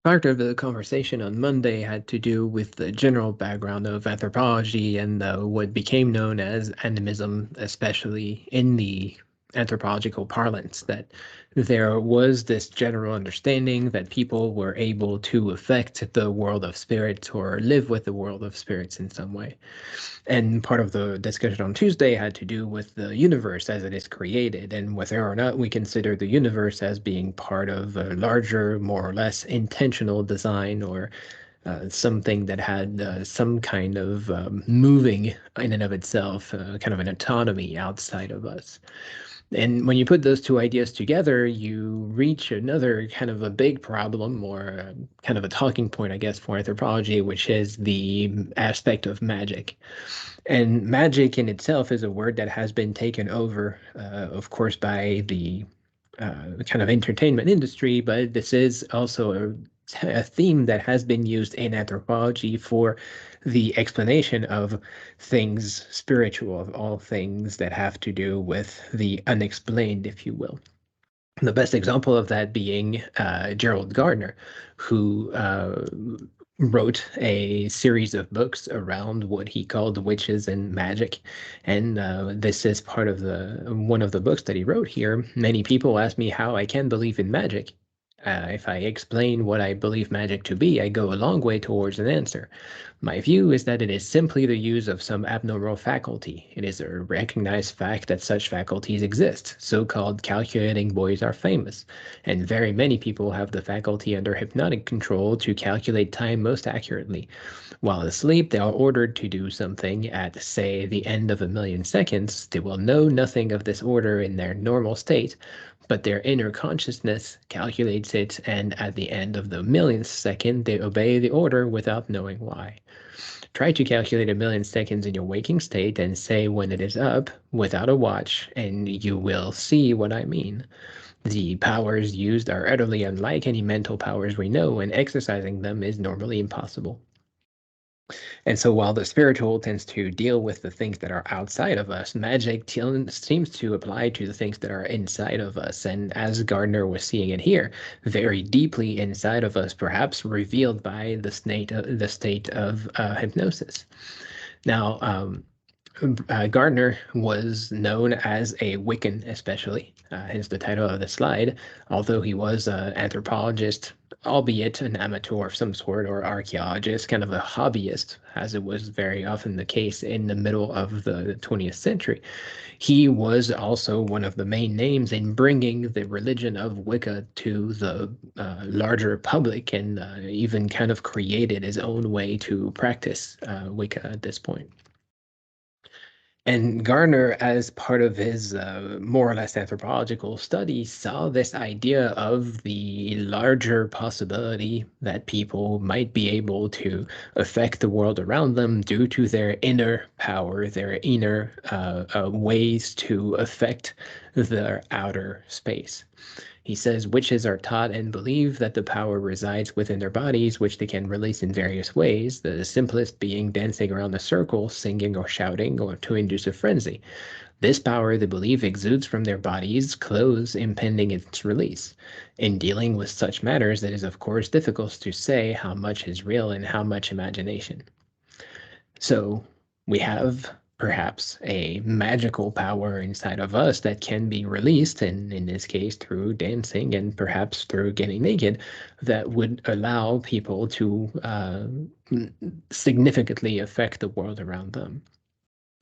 Part of the conversation on Monday had to do with the general background of anthropology and what became known as animism, especially in the anthropological parlance, that there was this general understanding that people were able to affect the world of spirits or live with the world of spirits in some way. And part of the discussion on Tuesday had to do with the universe as it is created and whether or not we consider the universe as being part of a larger, more or less intentional design or something that had some kind of moving in and of itself, kind of an autonomy outside of us. And when you put those two ideas together, you reach another kind of a big problem or kind of a talking point, I guess, for anthropology, which is the aspect of magic. And magic in itself is a word that has been taken over, of course, by the kind of entertainment industry, but this is also a theme that has been used in anthropology for the explanation of things spiritual, of all things that have to do with the unexplained, if you will. The best example of that being Gerald Gardner, who wrote a series of books around what he called witches and magic. And this is part of the one of the books that he wrote here. Many people ask me how I can believe in magic. If I explain what I believe magic to be, I go a long way towards an answer. My view is that it is simply the use of some abnormal faculty. It is a recognized fact that such faculties exist. So-called calculating boys are famous, and very many people have the faculty under hypnotic control to calculate time most accurately. While asleep, they are ordered to do something at, say, the end of 1,000,000 seconds. They will know nothing of this order in their normal state, but their inner consciousness calculates it, and at the end of the 1,000,000th second, they obey the order without knowing why. Try to calculate 1,000,000 seconds in your waking state and say when it is up without a watch, and you will see what I mean. The powers used are utterly unlike any mental powers we know, and exercising them is normally impossible. And so while the spiritual tends to deal with the things that are outside of us, magic seems to apply to the things that are inside of us. And as Gardner was seeing it here, very deeply inside of us, perhaps revealed by the state of hypnosis. Now, Gardner was known as a Wiccan, especially, hence the title of the slide, although he was an anthropologist, albeit an amateur of some sort, or archaeologist, kind of a hobbyist, as it was very often the case in the middle of the 20th century. He was also one of the main names in bringing the religion of Wicca to the larger public and even kind of created his own way to practice Wicca at this point. And Gardner, as part of his more or less anthropological study, saw this idea of the larger possibility that people might be able to affect the world around them due to their inner power, their inner ways to affect their outer space. He says witches are taught and believe that the power resides within their bodies, which they can release in various ways, the simplest being dancing around a circle, singing or shouting, or to induce a frenzy. This power, they believe, exudes from their bodies' clothes impending its release. In dealing with such matters, it is of course difficult to say how much is real and how much imagination. So we have perhaps a magical power inside of us that can be released, and in this case through dancing and perhaps through getting naked, that would allow people to significantly affect the world around them.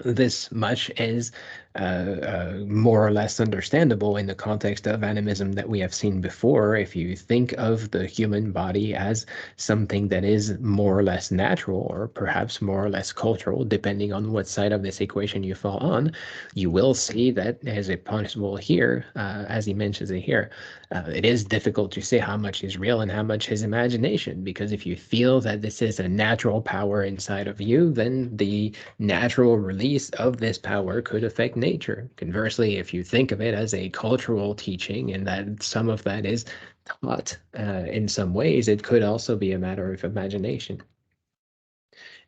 This much is more or less understandable in the context of animism that we have seen before. If you think of the human body as something that is more or less natural, or perhaps more or less cultural, depending on what side of this equation you fall on, you will see that as a possible here, as he mentions it here, it is difficult to say how much is real and how much is imagination, because if you feel that this is a natural power inside of you, then the natural release of this power could affect nature. Conversely, if you think of it as a cultural teaching and that some of that is taught in some ways, it could also be a matter of imagination.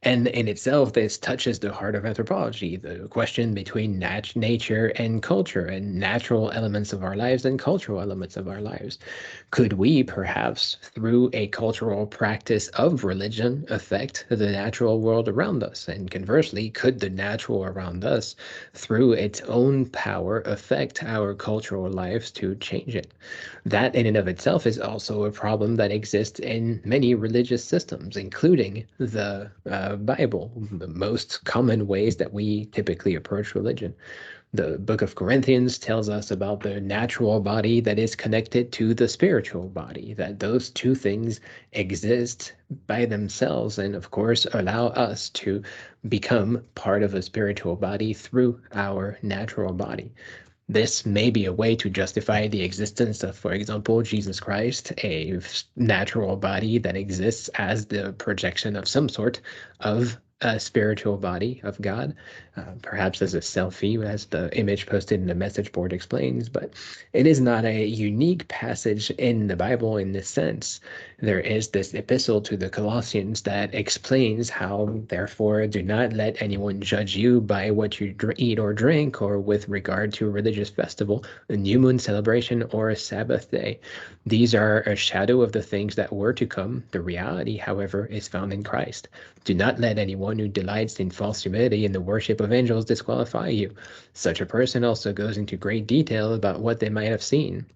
And in itself, this touches the heart of anthropology, the question between nature and culture, and natural elements of our lives and cultural elements of our lives. Could we, perhaps, through a cultural practice of religion, affect the natural world around us? And conversely, could the natural around us, through its own power, affect our cultural lives to change it? That, in and of itself, is also a problem that exists in many religious systems, including the Bible, the most common ways that we typically approach religion. The book of Corinthians tells us about the natural body that is connected to the spiritual body, that those two things exist by themselves, and of course, allow us to become part of a spiritual body through our natural body. This may be a way to justify the existence of, for example, Jesus Christ, a natural body that exists as the projection of some sort of a spiritual body of God, perhaps as a selfie, as the image posted in the message board explains. But it is not a unique passage in the Bible in this sense. There is this epistle to the Colossians that explains how, therefore, do not let anyone judge you by what you eat or drink, or with regard to a religious festival, a new moon celebration, or a Sabbath day. These are a shadow of the things that were to come. The reality, however, is found in Christ. Do not let anyone who delights in false humility in the worship of angels disqualify you. Such a person also goes into great detail about what they might have seen.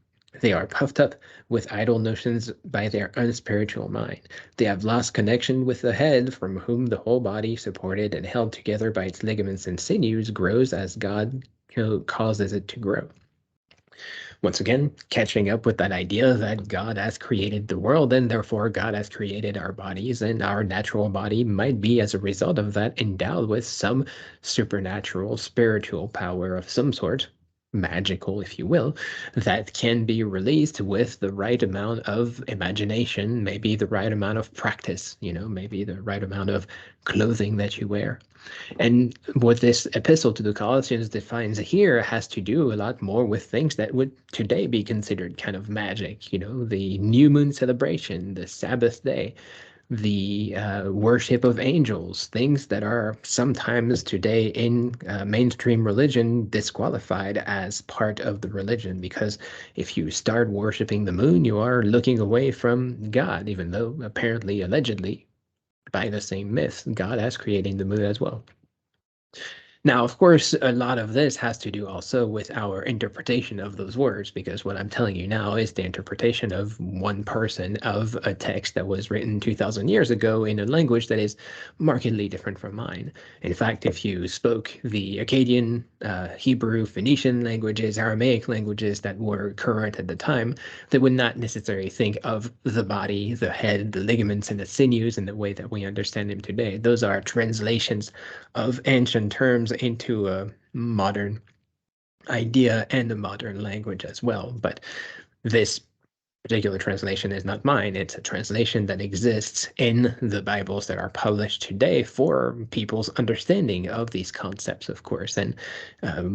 They are puffed up with idle notions by their unspiritual mind. They have lost connection with the head, from whom the whole body, supported and held together by its ligaments and sinews, grows as God causes it to grow. Once again, catching up with that idea that God has created the world, and therefore God has created our bodies, and our natural body might be, as a result of that, endowed with some supernatural spiritual power of some sort, magical, if you will, that can be released with the right amount of imagination, maybe the right amount of practice, maybe the right amount of clothing that you wear. And what this epistle to the Colossians defines here has to do a lot more with things that would today be considered kind of magic, the new moon celebration, the Sabbath day, the worship of angels, things that are sometimes today in mainstream religion disqualified as part of the religion, because if you start worshiping the moon, you are looking away from God, even though apparently, allegedly, by the same myth, God has created the moon as well. Now, of course, a lot of this has to do also with our interpretation of those words, because what I'm telling you now is the interpretation of one person of a text that was written 2,000 years ago in a language that is markedly different from mine. In fact, if you spoke the Akkadian, Hebrew, Phoenician languages, Aramaic languages that were current at the time, they would not necessarily think of the body, the head, the ligaments, and the sinews in the way that we understand them today. Those are translations of ancient terms into a modern idea and a modern language as well. But this particular translation is not mine. It's a translation that exists in the Bibles that are published today for people's understanding of these concepts, of course. And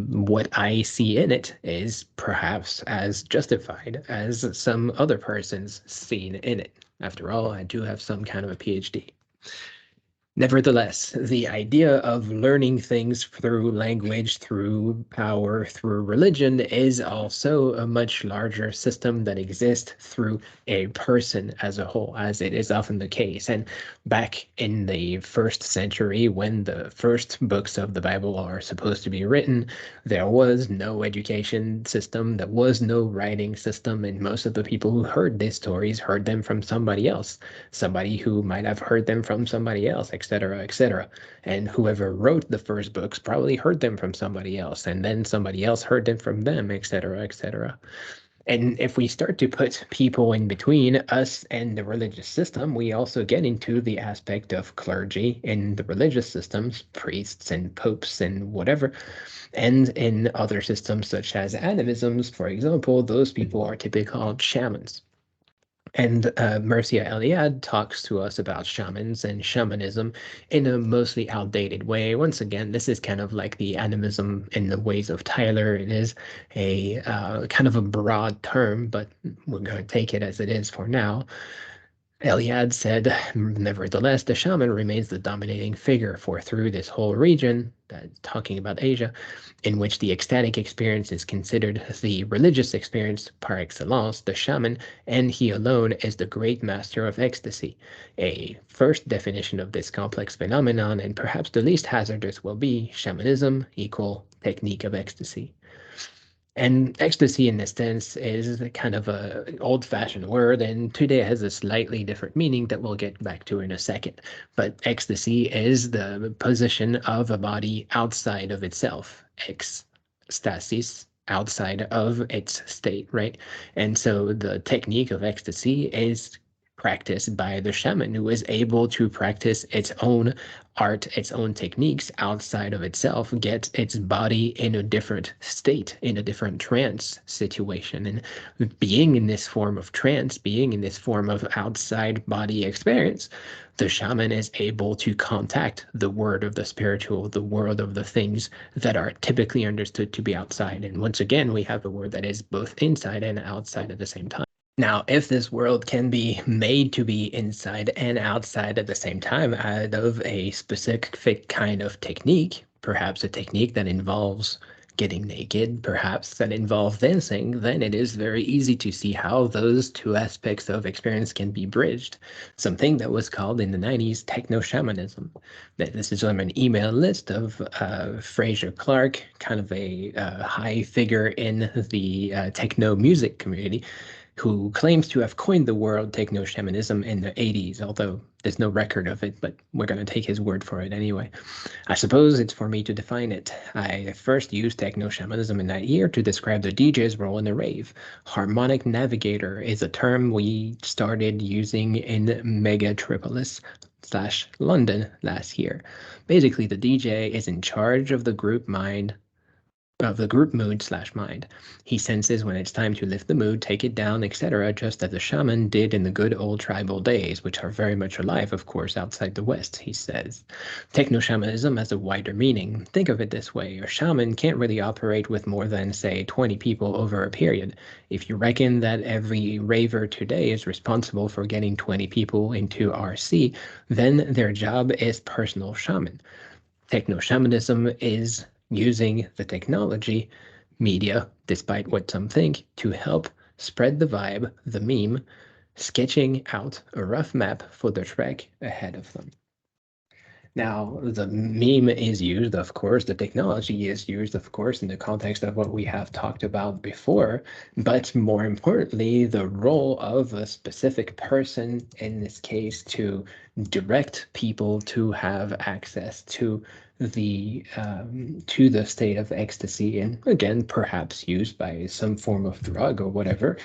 what I see in it is perhaps as justified as some other person's seen in it. After all, I do have some kind of a PhD. Nevertheless, the idea of learning things through language, through power, through religion is also a much larger system that exists through a person as a whole, as it is often the case. And back in the first century, when the first books of the Bible are supposed to be written, there was no education system, there was no writing system, and most of the people who heard these stories heard them from somebody else, somebody who might have heard them from somebody else, etc., etc. And whoever wrote the first books probably heard them from somebody else, and then somebody else heard them from them, etc., etc. And if we start to put people in between us and the religious system, we also get into the aspect of clergy in the religious systems, priests and popes and whatever. And in other systems such as animisms, for example, those people are typically called shamans. And Mircea Eliade talks to us about shamans and shamanism in a mostly outdated way. Once again, this is kind of like the animism in the ways of Tyler. It is a kind of a broad term, but we're going to take it as it is for now. Eliade said, nevertheless, the shaman remains the dominating figure, for through this whole region, talking about Asia, in which the ecstatic experience is considered the religious experience par excellence, the shaman, and he alone, is the great master of ecstasy. A first definition of this complex phenomenon, and perhaps the least hazardous, will be shamanism equal technique of ecstasy. And ecstasy, in this sense, is a kind of a old-fashioned word, and today has a slightly different meaning that we'll get back to in a second. But ecstasy is the position of a body outside of itself. Ecstasis, outside of its state, right? And so the technique of ecstasy is practiced by the shaman, who is able to practice its own art, its own techniques outside of itself, get its body in a different state, in a different trance situation. And being in this form of trance, being in this form of outside body experience, the shaman is able to contact the world of the spiritual, the world of the things that are typically understood to be outside. And once again, we have a word that is both inside and outside at the same time. Now, if this world can be made to be inside and outside at the same time out of a specific kind of technique, perhaps a technique that involves getting naked, perhaps that involves dancing, then it is very easy to see how those two aspects of experience can be bridged. Something that was called in the 90s techno-shamanism. This is on an email list of Fraser Clark, kind of a high figure in the techno music community, who claims to have coined the word techno-shamanism in the 80s, although there's no record of it, but we're going to take his word for it anyway. I suppose it's for me to define it. I first used techno-shamanism in that year to describe the DJ's role in the rave. Harmonic navigator is a term we started using in Megatropolis/London last year. Basically, the DJ is in charge of the group mind, of the group mood/mind. He senses when it's time to lift the mood, take it down, etc., just as the shaman did in the good old tribal days, which are very much alive, of course, outside the West, he says. Techno-shamanism has a wider meaning. Think of it this way. A shaman can't really operate with more than, say, 20 people over a period. If you reckon that every raver today is responsible for getting 20 people into RC, then their job is personal shaman. Techno-shamanism is using the technology media, despite what some think, to help spread the vibe, the meme, sketching out a rough map for the trek ahead of them. Now, the meme is used, of course, the technology is used, of course, in the context of what we have talked about before, but more importantly, the role of a specific person, in this case, to direct people to have access to the state of ecstasy, and again, perhaps used by some form of drug or whatever.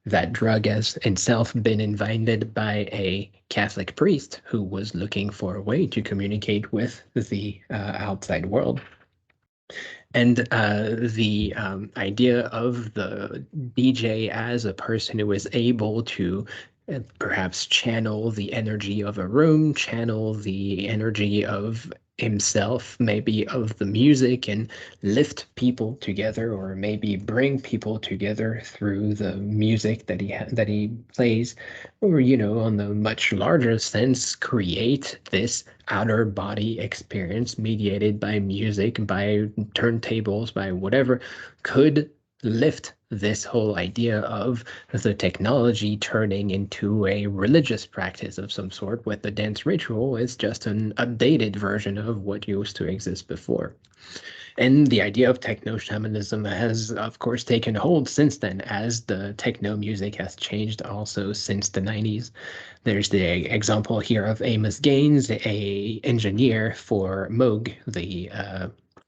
That drug has itself been invented by a Catholic priest who was looking for a way to communicate with the outside world. And the idea of the DJ as a person who is able to perhaps channel the energy of a room, channel the energy of himself, maybe of the music, and lift people together, or maybe bring people together through the music that he plays, or on the much larger sense, create this outer body experience mediated by music, by turntables, by whatever, could lift this whole idea of the technology turning into a religious practice of some sort, where the dance ritual is just an updated version of what used to exist before. And the idea of techno-shamanism has, of course, taken hold since then, as the techno music has changed also since the 90s. There's the example here of Amos Gaines, a engineer for Moog, the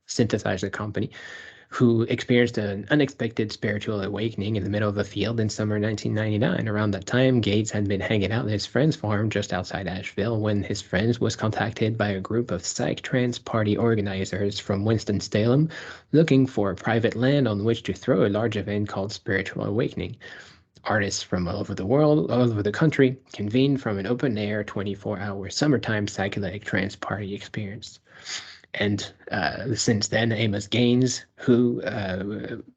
synthesizer company, who experienced an unexpected spiritual awakening in the middle of a field in summer 1999. Around that time, Gates had been hanging out at his friend's farm just outside Asheville when his friends was contacted by a group of psytrance party organizers from Winston-Salem looking for private land on which to throw a large event called Spiritual Awakening. Artists from all over the world, all over the country, convened from an open-air, 24-hour summertime psychedelic trance party experience. And since then, Amos Gaines, who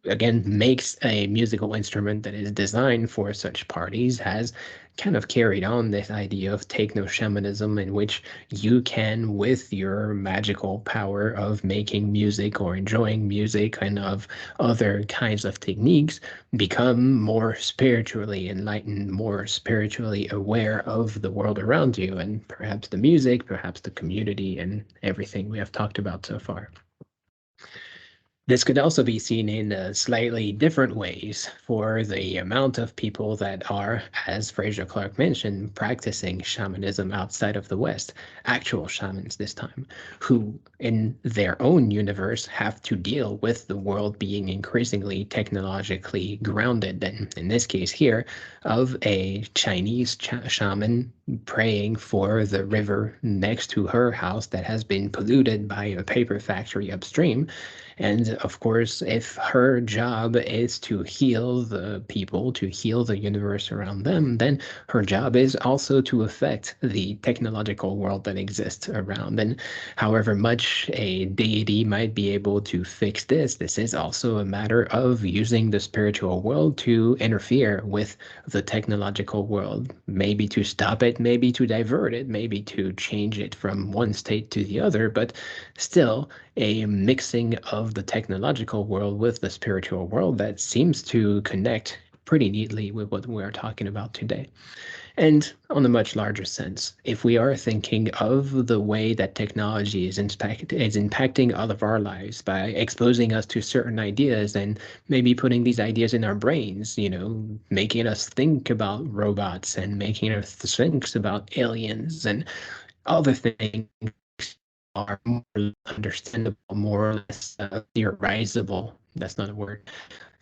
again makes a musical instrument that is designed for such parties, has kind of carried on this idea of techno shamanism, in which you can, with your magical power of making music or enjoying music and of other kinds of techniques, become more spiritually enlightened, more spiritually aware of the world around you, and perhaps the music, perhaps the community, and everything we have talked about so far. This could also be seen in slightly different ways for the amount of people that are, as Fraser Clark mentioned, practicing shamanism outside of the West, actual shamans this time, who in their own universe have to deal with the world being increasingly technologically grounded. And in this case here, of a Chinese shaman praying for the river next to her house that has been polluted by a paper factory upstream. And of course, if her job is to heal the people, to heal the universe around them, then her job is also to affect the technological world that exists around. And however much a deity might be able to fix this, this is also a matter of using the spiritual world to interfere with the technological world, maybe to stop it, maybe to divert it, maybe to change it from one state to the other, but still a mixing of the technological world with the spiritual world that seems to connect pretty neatly with what we're talking about today. And on a much larger sense, if we are thinking of the way that technology is impacting all of our lives by exposing us to certain ideas and maybe putting these ideas in our brains, making us think about robots and making us think about aliens and other things are more understandable, more or less theorizable. That's not a word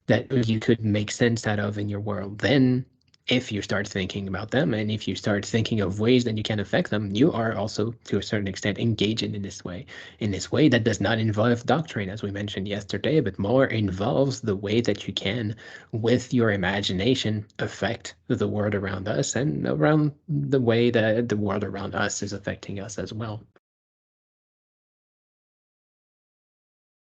that you could make sense out of in your world. Then, if you start thinking about them and if you start thinking of ways that you can affect them, you are also, to a certain extent, engaging in this way that does not involve doctrine, as we mentioned yesterday, but more involves the way that you can, with your imagination, affect the world around us and around the way that the world around us is affecting us as well.